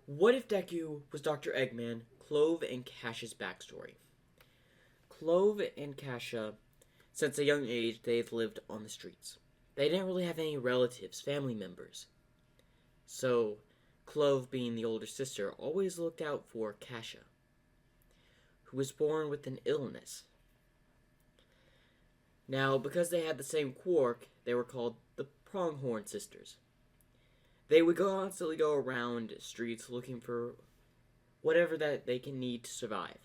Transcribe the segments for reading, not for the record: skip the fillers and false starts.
What if Deku was Dr. Eggman, Clove and Cassia's backstory? Clove and Cassia, since a young age, they've lived on the streets. They didn't really have any relatives, family members. So, Clove, being the older sister, always looked out for Cassia, who was born with an illness. Now, because they had the same quirk, they were called the Pronghorn sisters. They would constantly go around streets looking for whatever that they can need to survive.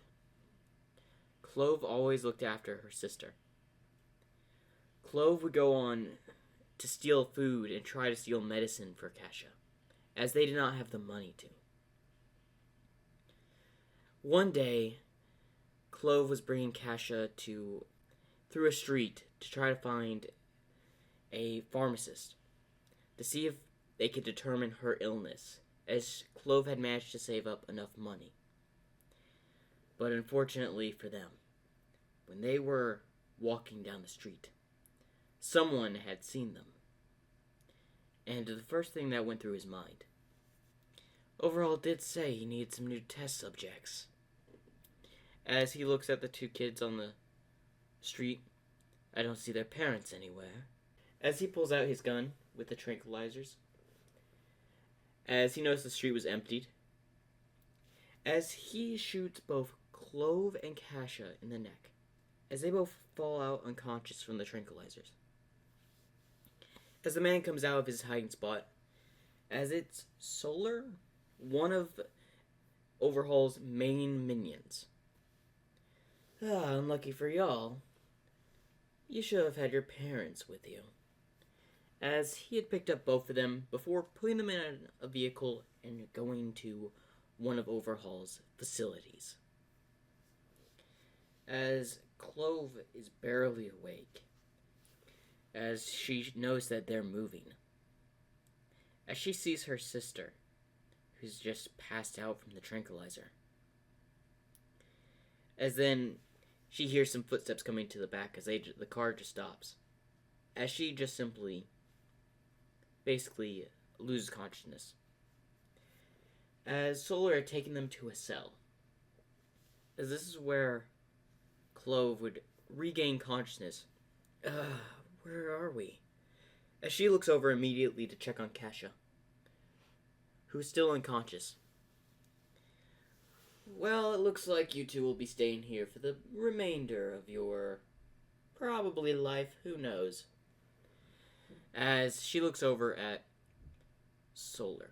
Clove always looked after her sister. Clove would go on to steal food and try to steal medicine for Cassia, as they did not have the money to. One day, Clove was bringing Cassia through a street to try to find a pharmacist to see if they could determine her illness, as Clove had managed to save up enough money. But unfortunately for them, when they were walking down the street, someone had seen them. And the first thing that went through his mind, Overall did say he needed some new test subjects. As he looks at the two kids on the street, I don't see their parents anywhere. As he pulls out his gun with the tranquilizers, as he noticed the street was emptied, as he shoots both Clove and Cassia in the neck, as they both fall out unconscious from the tranquilizers. As the man comes out of his hiding spot, as it's Solar, one of Overhaul's main minions. Unlucky for y'all. You should have had your parents with you. As he had picked up both of them before putting them in a vehicle and going to one of Overhaul's facilities. As Clove is barely awake, as she knows that they're moving. As she sees her sister, who's just passed out from the tranquilizer. As then she hears some footsteps coming to the back as the car just stops. As she just simply, basically loses consciousness. As Solar had taken them to a cell. As this is where Clove would regain consciousness. Where are we? As she looks over immediately to check on Cassia, who's still unconscious. Well, it looks like you two will be staying here for the remainder of your probably life, who knows. As she looks over at Solar.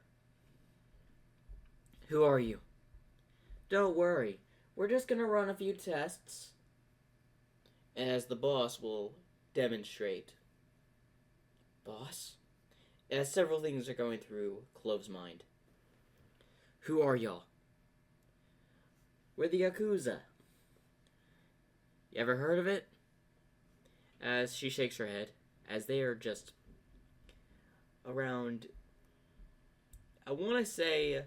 Who are you? Don't worry, we're just gonna run a few tests. As the boss will demonstrate. Boss? As several things are going through Clove's mind. Who are y'all? We're the Yakuza. You ever heard of it? As she shakes her head, as they are just around, I want to say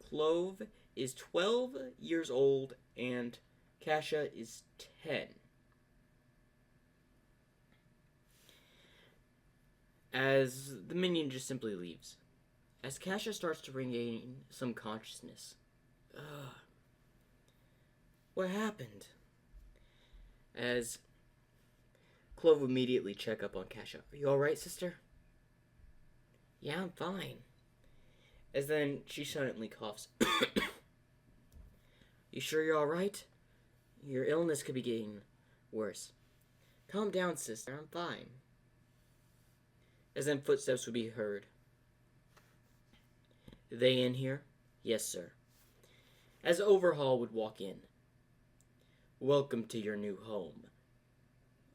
Clove is 12 years old and Cassia is 10. As the minion just simply leaves. As Cassia starts to regain some consciousness. What happened? As Clove immediately check up on Cassia. Are you alright, sister? Yeah, I'm fine. As then she suddenly coughs. You sure you're alright? Your illness could be getting worse. Calm down, sister. I'm fine. As then footsteps would be heard. They in here? Yes, sir. As Overhaul would walk in. Welcome to your new home.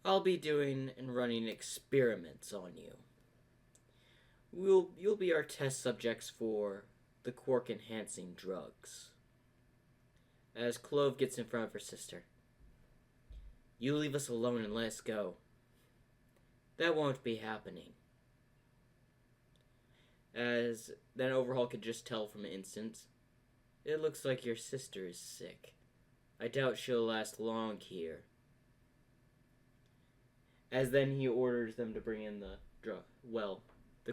I'll be doing and running experiments on you. You'll be our test subjects for the quirk-enhancing drugs. As Clove gets in front of her sister. You leave us alone and let us go. That won't be happening. As then Overhaul could just tell from an instant. It looks like your sister is sick. I doubt she'll last long here. As then he orders them to bring in the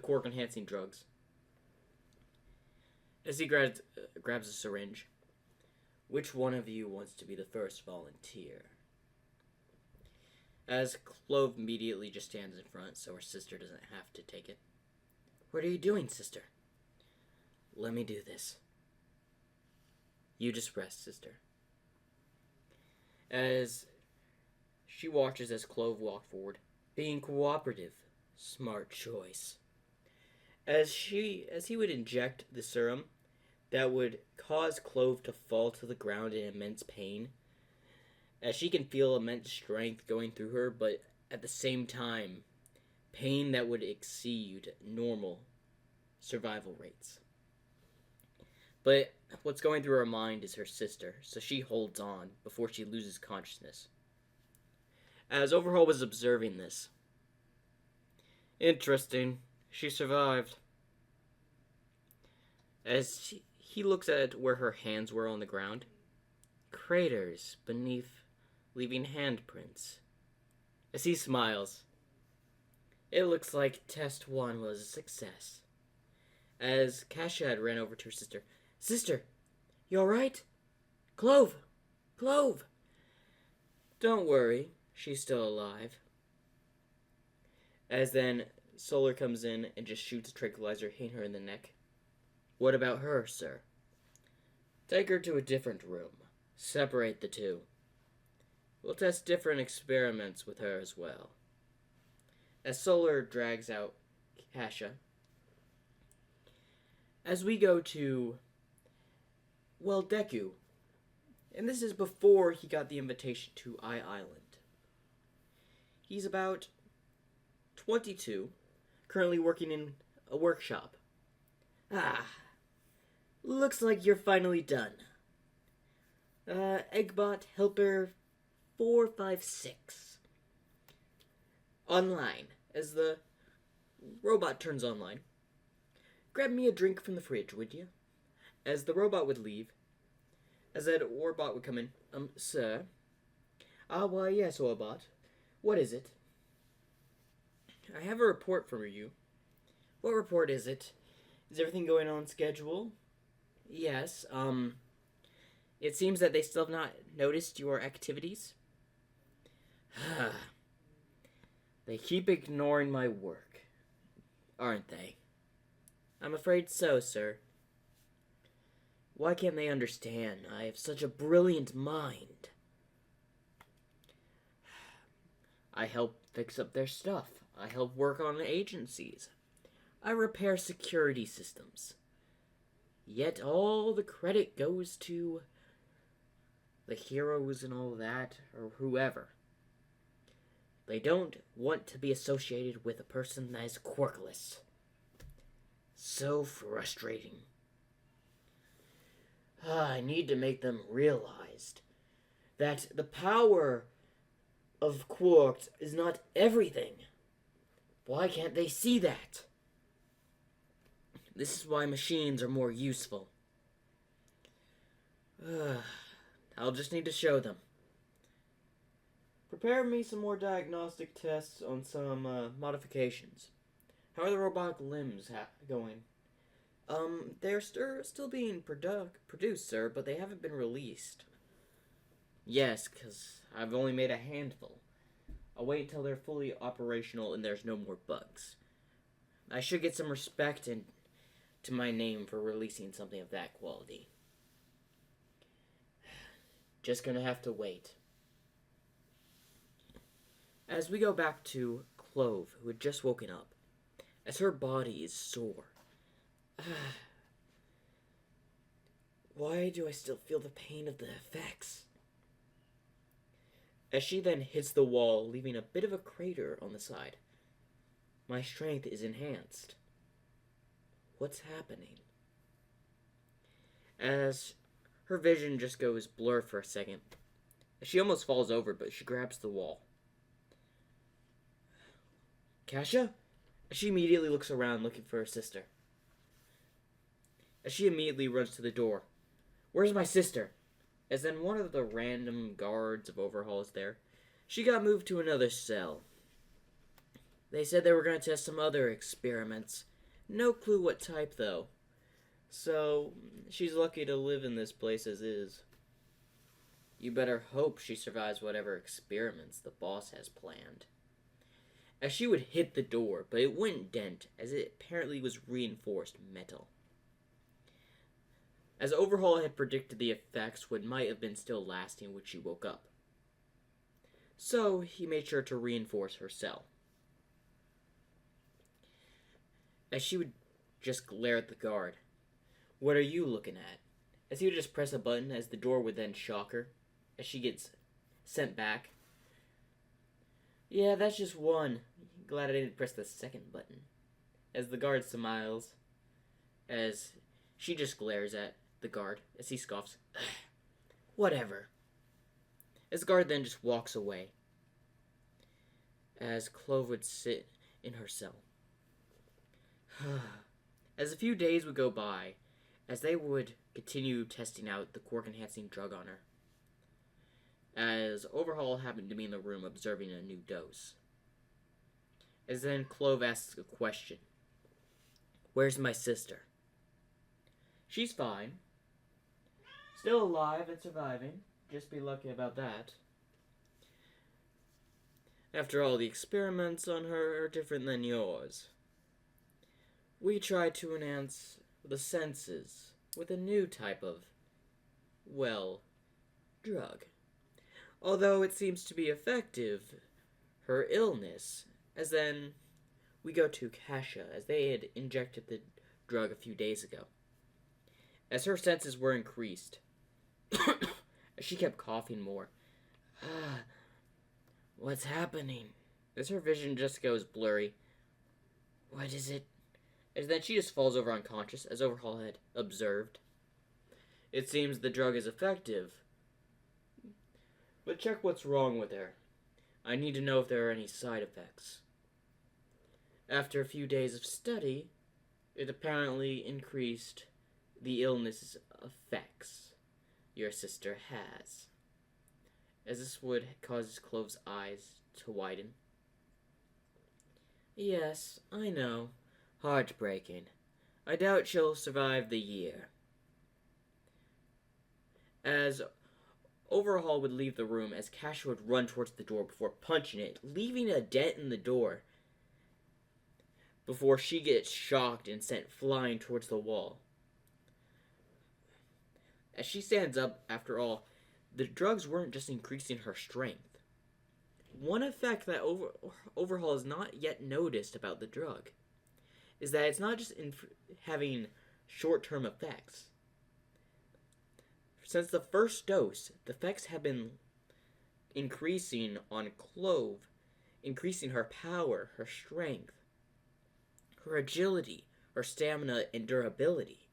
quirk-enhancing drugs. As he grabs a syringe. Which one of you wants to be the first volunteer? As Clove immediately just stands in front, so her sister doesn't have to take it. What are you doing, sister? Let me do this. You just rest, sister. As she watches as Clove walks forward, being cooperative, smart choice. As he would inject the serum, that would cause Clove to fall to the ground in immense pain, as she can feel immense strength going through her, but at the same time, pain that would exceed normal survival rates. But what's going through her mind is her sister, so she holds on before she loses consciousness. As Overhaul was observing this, interesting, she survived. As he looks at where her hands were on the ground, craters beneath, leaving handprints. As he smiles, it looks like test 1 was a success. As Cassia had ran over to her sister, Sister, you alright? Clove! Clove! Don't worry, she's still alive. As then Solar comes in and just shoots a tranquilizer, hitting her in the neck. What about her, sir? Take her to a different room. Separate the two. We'll test different experiments with her as well. As Solar drags out Cassia. As we go to, Deku. And this is before he got the invitation to Island. He's about 22, currently working in a workshop. Looks like you're finally done. Eggbot Helper 456. Online. As the robot turns online. Grab me a drink from the fridge, would you? As the robot would leave. As that Orbot would come in. Sir? Why, yes, Orbot. What is it? I have a report for you. What report is it? Is everything going on schedule? Yes, it seems that they still have not noticed your activities. They keep ignoring my work, aren't they? I'm afraid so, sir. Why can't they understand? I have such a brilliant mind. I help fix up their stuff. I help work on agencies. I repair security systems. Yet all the credit goes to the heroes and all that, or whoever. They don't want to be associated with a person that is quirkless. So frustrating. I need to make them realize that the power of quarks is not everything. Why can't they see that? This is why machines are more useful. I'll just need to show them. Prepare me some more diagnostic tests on some modifications. How are the robotic limbs going? They're still being produced, sir, but they haven't been released. Yes, because I've only made a handful. I'll wait until they're fully operational and there's no more bugs. I should get some respect to my name for releasing something of that quality. Just gonna have to wait. As we go back to Clove, who had just woken up, as her body is sore. Why do I still feel the pain of the effects? As she then hits the wall, leaving a bit of a crater on the side. My strength is enhanced. What's happening? As her vision just goes blur for a second. She almost falls over, but she grabs the wall. Cassia? She immediately looks around looking for her sister. As she immediately runs to the door. Where's my sister? As then one of the random guards of Overhaul is there. She got moved to another cell. They said they were going to test some other experiments. No clue what type, though. So, she's lucky to live in this place as is. You better hope she survives whatever experiments the boss has planned. As she would hit the door, but it wouldn't dent, as it apparently was reinforced metal. As Overhaul had predicted, the effects might have been still lasting when she woke up. So, he made sure to reinforce her cell. As she would just glare at the guard. "What are you looking at?" As he would just press a button, as the door would then shock her, as she gets sent back. "Yeah, that's just one. Glad I didn't press the second button." As the guard smiles, as she just glares at the guard, as he scoffs. "Whatever." As the guard then just walks away, as Clove would sit in her cell. As a few days would go by, as they would continue testing out the quirk-enhancing drug on her, as Overhaul happened to be in the room observing a new dose. As then Clove asks a question. "Where's my sister?" "She's fine. Still alive and surviving. Just be lucky about that. After all, the experiments on her are different than yours. We try to enhance the senses with a new type of, well, drug. Although it seems to be effective, her illness, as then we go to Cassia, as they had injected the drug a few days ago. As her senses were increased, as she kept coughing more. What's happening?" As her vision just goes blurry. "What is it?" As then she just falls over unconscious, as Overhaul had observed. "It seems the drug is effective. But check what's wrong with her. I need to know if there are any side effects." After a few days of study, it apparently increased the illness effects your sister has. As this would cause Clove's eyes to widen. "Yes, I know. Heartbreaking. I doubt she'll survive the year." As Overhaul would leave the room, as Cassia would run towards the door before punching it, leaving a dent in the door before she gets shocked and sent flying towards the wall. As she stands up, after all, the drugs weren't just increasing her strength. One effect that Overhaul has not yet noticed about the drug is that it's not just having short-term effects. Since the first dose, the effects have been increasing on Clove, increasing her power, her strength, her agility, her stamina, and durability.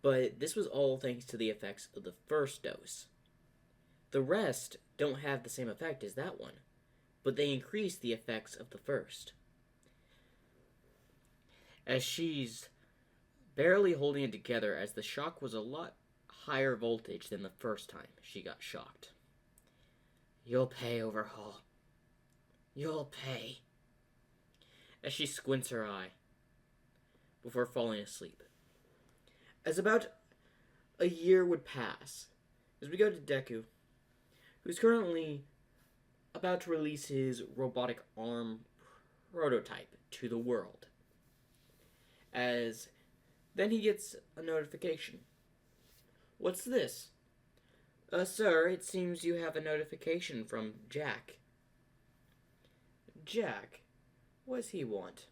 But this was all thanks to the effects of the first dose. The rest don't have the same effect as that one, but they increase the effects of the first. As she's barely holding it together, as the shock was a lot higher voltage than the first time she got shocked. "You'll pay, Overhaul. You'll pay." As she squints her eye before falling asleep. As about a year would pass, as we go to Deku, who's currently about to release his robotic arm prototype to the world. As then he gets a notification. "What's this?" Sir, it seems you have a notification from Jack." "Jack? What does he want?"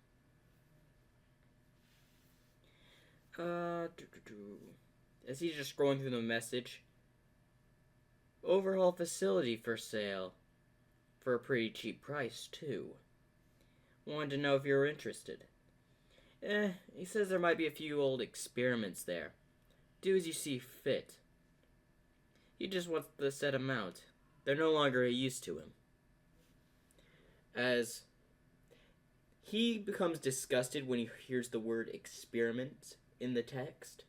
As he's just scrolling through the message. "Overhaul facility for sale. For a pretty cheap price, too. Wanted to know if you're interested. He says there might be a few old experiments there. Do as you see fit. He just wants the set amount. They're no longer a use to him." As he becomes disgusted when he hears the word experiment in the text.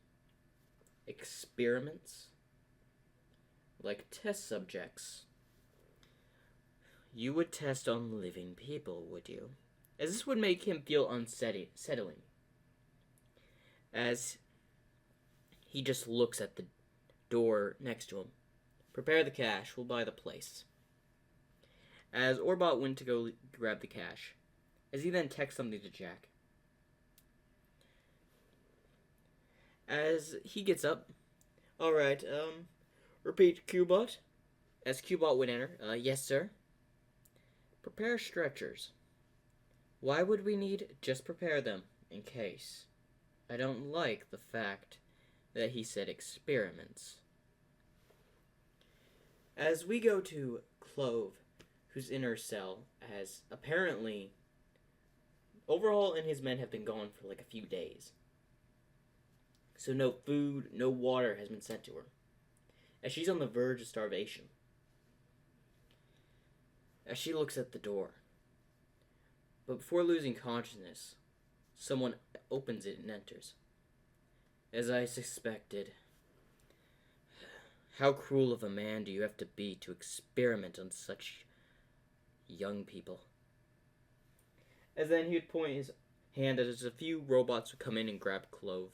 Experiments? Like test subjects. You would test on living people, would you? As this would make him feel unsettling. as he just looks at the door next to him. Prepare the cash, we'll buy the place. As Orbot went to go grab the cash, as he then texts something to Jack. As he gets up, alright, repeat Qbot. As Qbot would enter, yes sir. Prepare stretchers. Why would we need just prepare them, in case? I don't like the fact that he said experiments. As we go to Clove, who's in her cell, as apparently Overhaul and his men have been gone for like a few days. So no food, no water has been sent to her, as she's on the verge of starvation. As she looks at the door, but before losing consciousness, someone opens it and enters. As I suspected. How cruel of a man do you have to be to experiment on such young people? As then he would point his hand as a few robots would come in and grab Clove.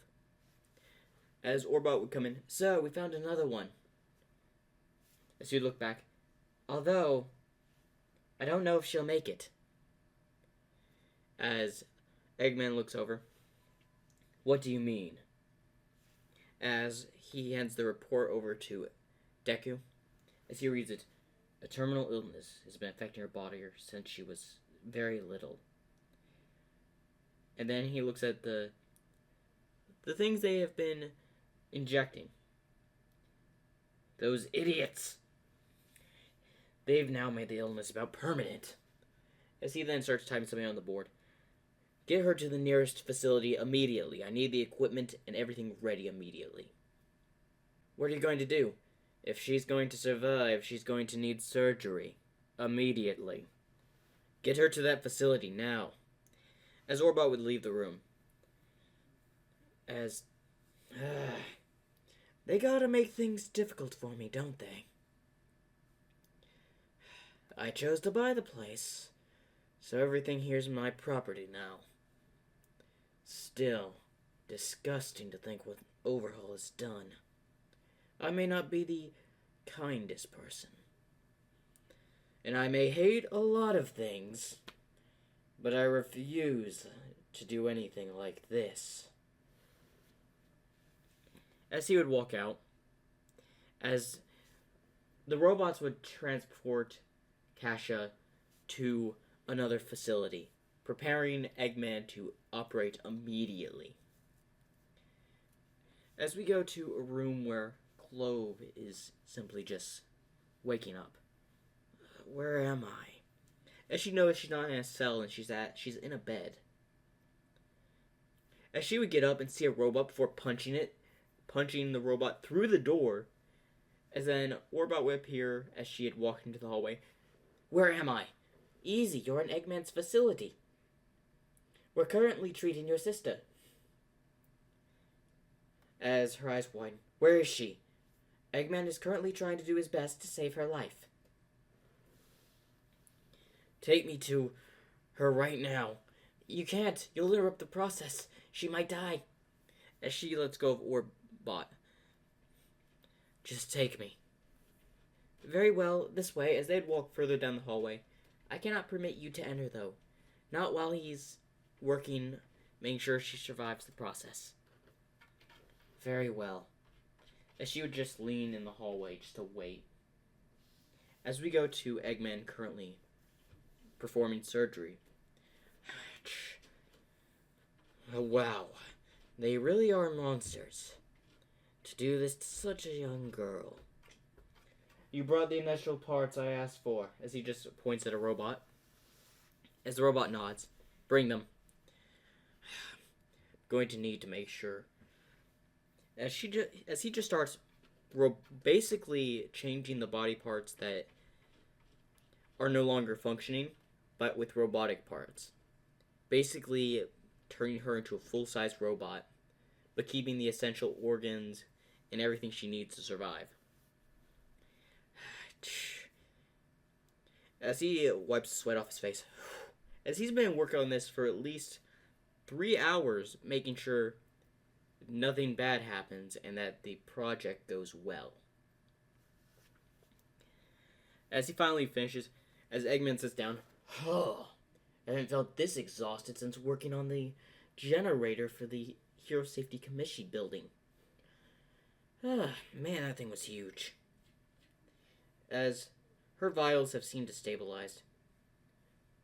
As Orbot would come in, so we found another one. As he'd look back, although I don't know if she'll make it. As Eggman looks over, what do you mean? As he hands the report over to Deku, as he reads it, a terminal illness has been affecting her body since she was very little. And then he looks at the things they have been injecting. Those idiots! They've now made the illness about permanent. As he then starts typing something on the board. Get her to the nearest facility immediately. I need the equipment and everything ready immediately. What are you going to do? If she's going to survive, she's going to need surgery. Immediately. Get her to that facility now. As Orbot would leave the room. As... they gotta make things difficult for me, don't they? I chose to buy the place, so everything here's my property now. Still, disgusting to think what Overhaul has done. I may not be the kindest person, and I may hate a lot of things, but I refuse to do anything like this. As he would walk out, as the robots would transport Cassia to another facility, preparing Eggman to operate immediately. As we go to a room where Clove is simply just waking up. Where am I? As she knows she's not in a cell and she's in a bed. As she would get up and see a robot before punching the robot through the door, as then Orbot would appear as she had walked into the hallway. Where am I? Easy, you're in Eggman's facility. We're currently treating your sister. As her eyes widen. Where is she? Eggman is currently trying to do his best to save her life. Take me to her right now. You can't. You'll interrupt the process. She might die. As she lets go of Orbot. Just take me. Very well, this way, as they'd walk further down the hallway. I cannot permit you to enter, though. Not while he's working, making sure she survives the process. Very well. As she would just lean in the hallway just to wait. As we go to Eggman currently performing surgery. Oh, wow. They really are monsters. To do this to such a young girl. You brought the initial parts I asked for, as he just points at a robot. As the robot nods, bring them. Going to need to make sure. As he just starts basically changing the body parts that are no longer functioning, but with robotic parts. Basically turning her into a full-size robot, but keeping the essential organs and everything she needs to survive. As he wipes sweat off his face. As he's been working on this for at least 3 hours, making sure nothing bad happens and that the project goes well. As he finally finishes, as Eggman sits down, oh, I haven't felt this exhausted since working on the generator for the Hero Safety Commission building. Man, that thing was huge. As her vitals have seemed to stabilize.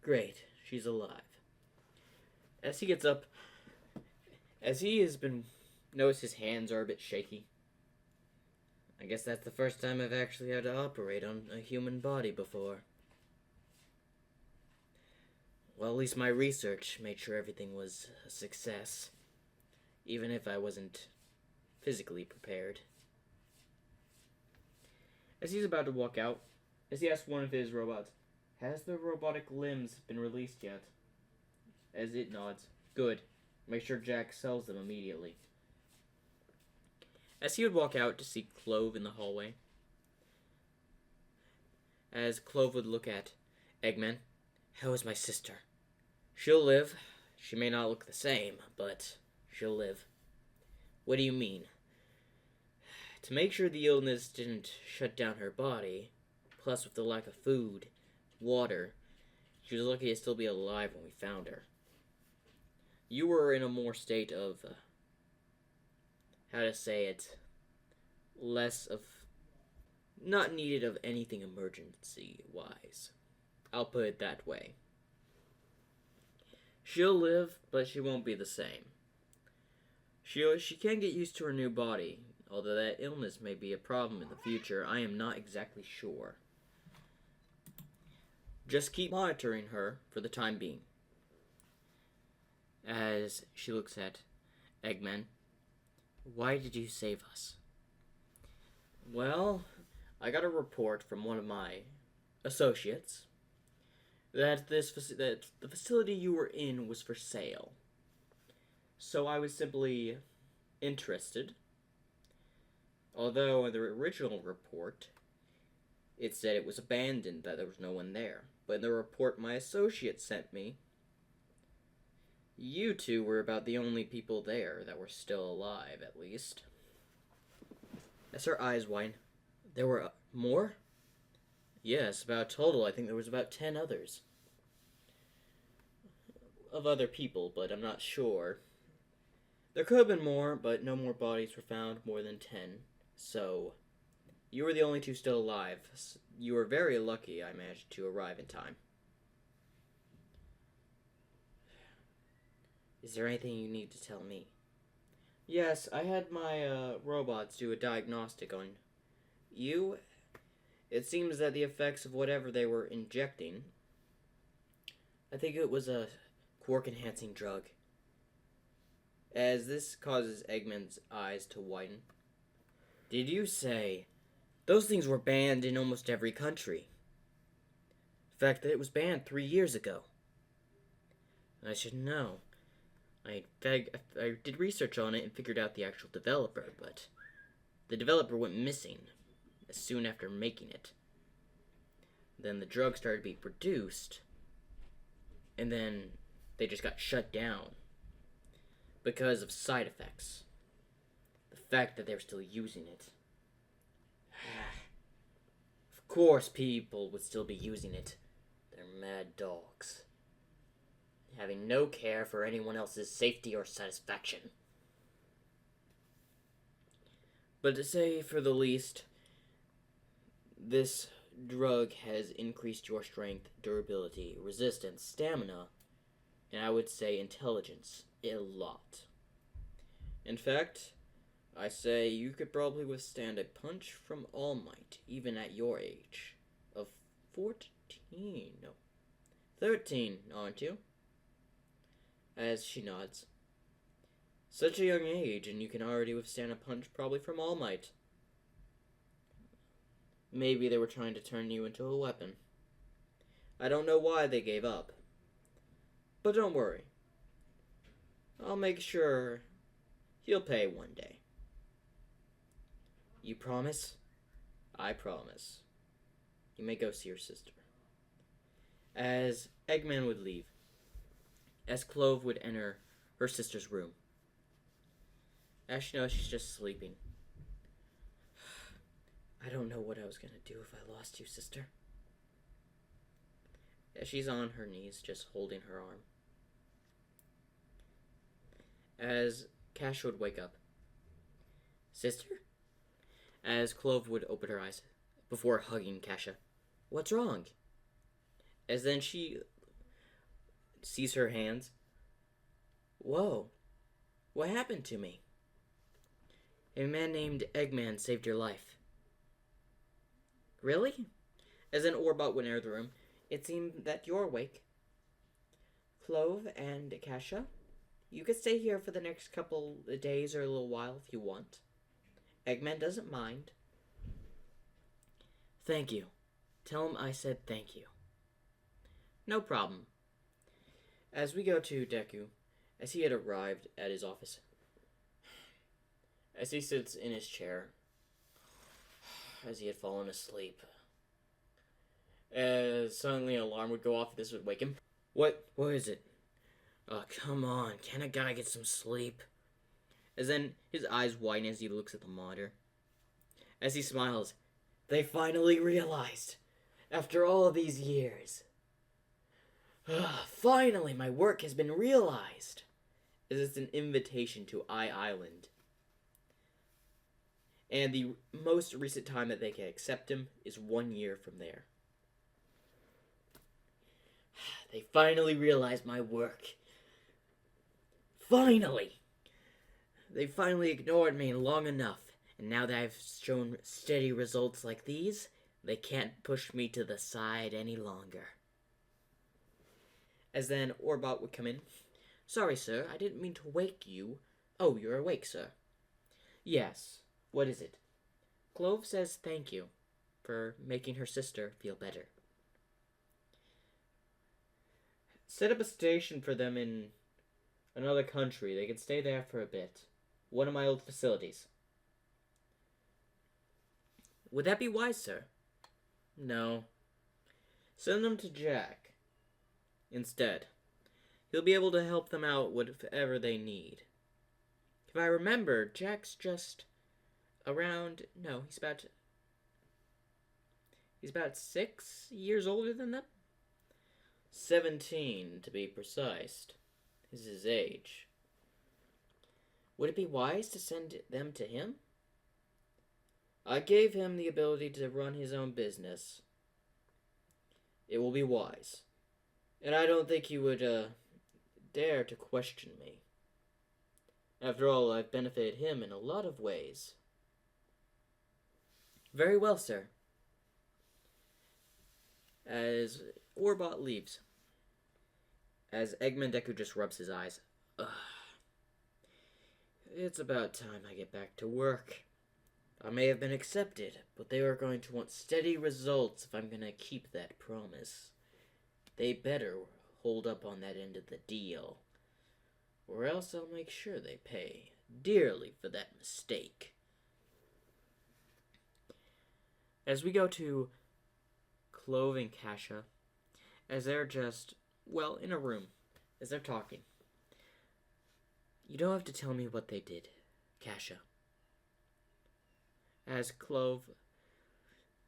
Great, she's alive. As he gets up, as he has been noticed his hands are a bit shaky. I guess that's the first time I've actually had to operate on a human body before. Well, at least my research made sure everything was a success, even if I wasn't physically prepared. As he's about to walk out, as he asks one of his robots, "Has the robotic limbs been released yet?" As it nods, "Good. Make sure Jack sells them immediately." As he would walk out to see Clove in the hallway, as Clove would look at Eggman, "How is my sister?" "She'll live. She may not look the same, but she'll live." "What do you mean?" "To make sure the illness didn't shut down her body, plus with the lack of food, water, she was lucky to still be alive when we found her. You were in a more state of, how to say it, less of, not needed of anything emergency-wise. I'll put it that way. She'll live, but she won't be the same. She can get used to her new body, although that illness may be a problem in the future. I am not exactly sure. Just keep monitoring her for the time being." As she looks at Eggman, "Why did you save us?" "Well, I got a report from one of my associates that that the facility you were in was for sale. So I was simply interested. Although in the original report, it said it was abandoned, that there was no one there. But in the report my associate sent me, you two were about the only people there that were still alive, at least." As her eyes widen, "There were more?" "Yes, about total. I think there was about 10 others. Of other people, but I'm not sure. There could have been more, but no more bodies were found, more than 10. So, you were the only two still alive. You were very lucky I managed to arrive in time." "Is there anything you need to tell me?" "Yes, I had my robots do a diagnostic on you. It seems that the effects of whatever they were injecting, I think it was a quark-enhancing drug." As this causes Eggman's eyes to widen. "Did you say those things were banned in almost every country?" "In fact, it was banned 3 years ago." "I should know. I did research on it and figured out the actual developer, but the developer went missing as soon after making it. Then the drug started being produced, and then they just got shut down because of side effects. The fact that they were still using it. Of course people would still be using it. They're mad dogs, having no care for anyone else's safety or satisfaction. But to say for the least, this drug has increased your strength, durability, resistance, stamina, and I would say intelligence a lot. In fact, I say you could probably withstand a punch from All Might, even at your age of 13, aren't you?" As she nods. "Such a young age, and you can already withstand a punch probably from All Might. Maybe they were trying to turn you into a weapon. I don't know why they gave up. But don't worry. I'll make sure he'll pay one day." "You promise?" "I promise. You may go see your sister." As Eggman would leave, as Clove would enter her sister's room, As she knows, she's just sleeping. I don't know what I was gonna do if I lost you, sister. As she's on her knees, just holding her arm. As Cash would wake up. Sister? As Clove would open her eyes before hugging Cassia. What's wrong? As then she sees her hands. Whoa. What happened to me? A man named Eggman saved your life. Really? As an Orbot went out of the room, it seemed that you're awake. Clove and Cassia, you could stay here for the next couple of days or a little while if you want. Eggman doesn't mind. Thank you. Tell him I said thank you. No problem. As we go to Deku, as he had arrived at his office. As he sits in his chair, as he had fallen asleep. As suddenly an alarm would go off, this would wake him. What is it? Oh, come on, can a guy get some sleep? As then his eyes widen as he looks at the monitor. As he smiles, they finally realized, after all these years. Finally, my work has been realized. As it's an invitation to Island. And the most recent time that they can accept him is 1 year from there. They finally realized my work. Finally! They finally ignored me long enough, and now that I've shown steady results like these, they can't push me to the side any longer. As then Orbot would come in. Sorry, sir, I didn't mean to wake you. Oh, you're awake, sir. Yes. What is it? Clove says thank you for making her sister feel better. Set up a station for them in another country. They can stay there for a bit. One of my old facilities. Would that be wise, sir? No. Send them to Jack. Instead. He'll be able to help them out whatever they need. If I remember, Jack's just around... No, he's about 6 years older than them? 17, to be precise, is his age. Would it be wise to send them to him? I gave him the ability to run his own business. It will be wise. And I don't think he would, dare to question me. After all, I've benefited him in a lot of ways. Very well, sir. As Orbot leaves. As Eggman Deku just rubs his eyes. Ugh. It's about time I get back to work. I may have been accepted, but they are going to want steady results if I'm going to keep that promise. They better hold up on that end of the deal, or else I'll make sure they pay dearly for that mistake. As we go to Clove and Cassia, as they're just, well, in a room, as they're talking. You don't have to tell me what they did, Cassia. As Clove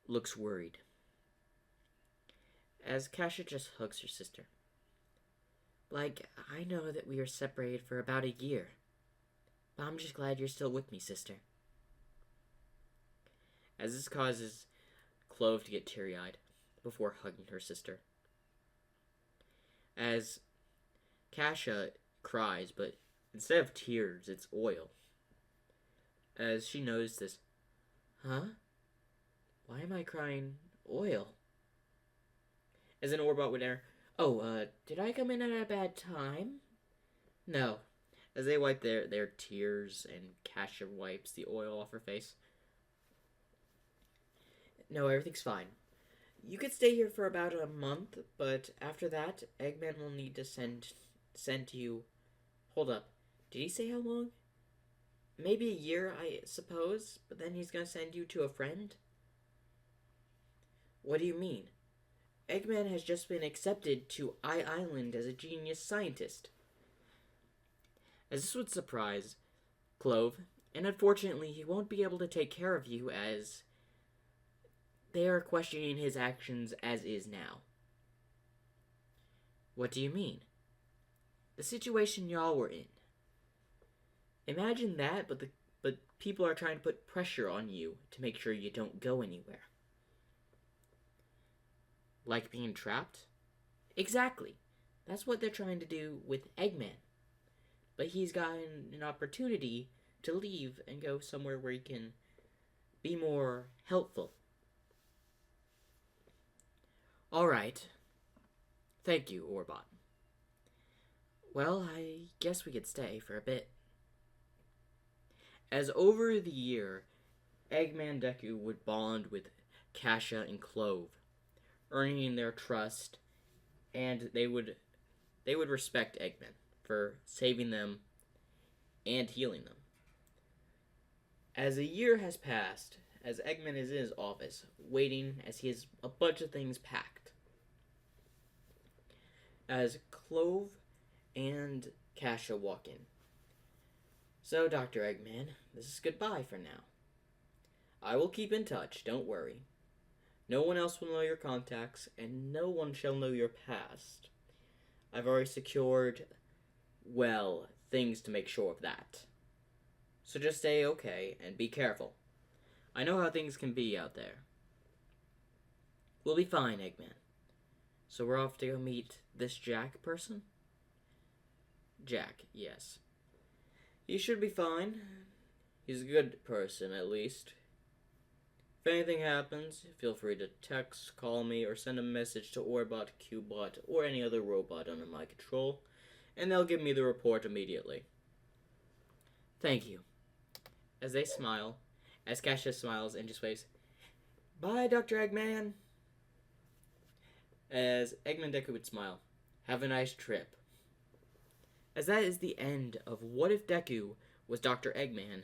looks worried. As Cassia just hugs her sister. Like, I know that we were separated for about a year, but I'm just glad you're still with me, sister. As this causes Clove to get teary-eyed before hugging her sister. As Cassia cries, but instead of tears, it's oil. As she notices this. Huh? Why am I crying oil? As an Orbot would air, did I come in at a bad time? No. As they wipe their tears and Cassia wipes the oil off her face. No, everything's fine. You could stay here for about a month, but after that, Eggman will need to send you... Hold up. Did he say how long? Maybe a year, I suppose, but then he's gonna send you to a friend? What do you mean? Eggman has just been accepted to Island as a genius scientist. As this would surprise Clove, and unfortunately he won't be able to take care of you as they are questioning his actions as is now. What do you mean? The situation y'all were in. Imagine that, but people are trying to put pressure on you to make sure you don't go anywhere. Like being trapped? Exactly. That's what they're trying to do with Eggman. But he's gotten an opportunity to leave and go somewhere where he can be more helpful. Alright. Thank you, Orbot. Well, I guess we could stay for a bit. As over the year, Eggman Deku would bond with Cassia and Clove, earning their trust, and they would respect Eggman for saving them and healing them. As a year has passed, as Eggman is in his office, waiting as he has a bunch of things packed, as Clove and Cassia walk in. So, Dr. Eggman, this is goodbye for now. I will keep in touch, don't worry. No one else will know your contacts, and no one shall know your past. I've already secured, well, things to make sure of that. So just stay okay, and be careful. I know how things can be out there. We'll be fine, Eggman. So we're off to go meet this Jack person? Jack, yes. He should be fine. He's a good person, at least. If anything happens, feel free to text, call me, or send a message to Orbot, Qbot, or any other robot under my control, and they'll give me the report immediately. Thank you. As they smile, as Cassia smiles and just waves, Bye, Dr. Eggman. As Eggman Deku would smile, have a nice trip. As that is the end of What If Deku Was Dr. Eggman,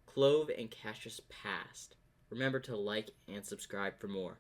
Clove and Cassia's Past. Remember to like and subscribe for more.